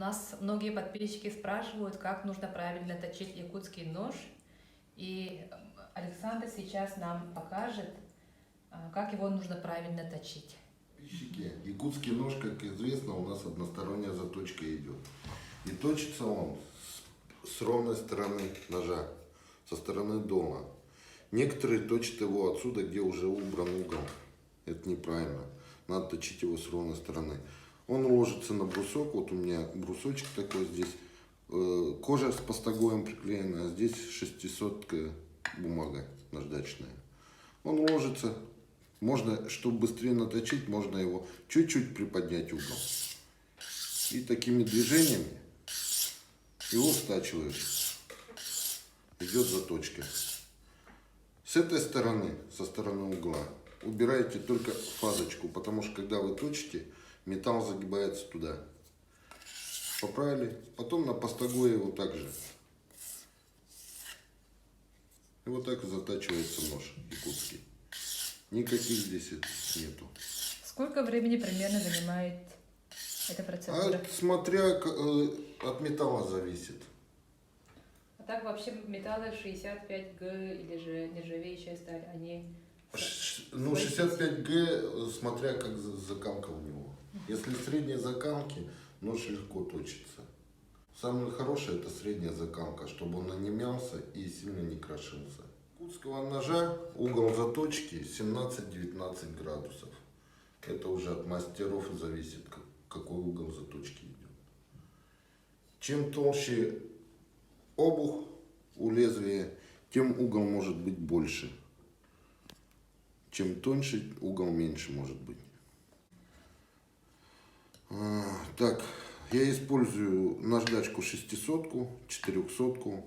Нас многие подписчики спрашивают, как нужно правильно точить якутский нож. И Александр сейчас нам покажет, как его нужно правильно точить. Подписчики, якутский нож, как известно, у нас односторонняя заточка идет. И точится он с ровной стороны ножа, со стороны дома. Некоторые точат его отсюда, где уже убран угол. Это неправильно. Надо точить его с ровной стороны. Он ложится на брусок. Вот у меня брусочек такой здесь. Кожа с постагоем приклеена, а здесь 600-ка бумага наждачная. Он ложится. Можно, чтобы быстрее наточить, можно его чуть-чуть приподнять угол. И такими движениями его стачиваешь. Идет заточка. С этой стороны, со стороны угла, убираете только фазочку, потому что когда вы точите, металл загибается туда. Поправили. Потом на постагое его также. И вот так затачивается нож якутский. Никаких здесь нету. Сколько времени примерно занимает эта процедура? Смотря от металла зависит. А так вообще металлы 65Г или же нержавеющая сталь, они... Ну, 65Г, смотря как закалка у него. Если средние закалки, нож легко точится. Самое хорошее это средняя закалка, чтобы он не мялся и сильно не крошился. Якутского ножа угол заточки 17-19 градусов. Это уже от мастеров зависит, какой угол заточки идет. Чем толще обух у лезвия, тем угол может быть больше. Чем тоньше, угол меньше может быть. Так, я использую наждачку 600-ку, 400-ку,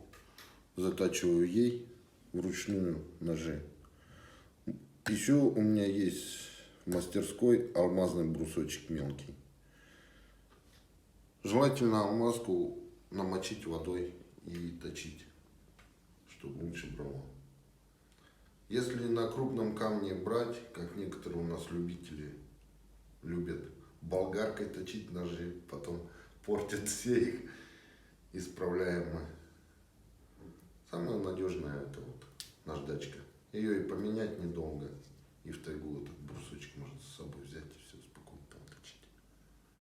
затачиваю ей вручную ножи. Еще у меня есть в мастерской алмазный брусочек мелкий. Желательно алмазку намочить водой и точить, чтобы лучше брало. Если на крупном камне брать, как некоторые у нас любители любят, болгаркой точить ножи, потом портят все их, исправляем мы. Самая надежная это вот наждачка. Ее и поменять недолго, и в тайгу этот брусочек можно с собой взять и все.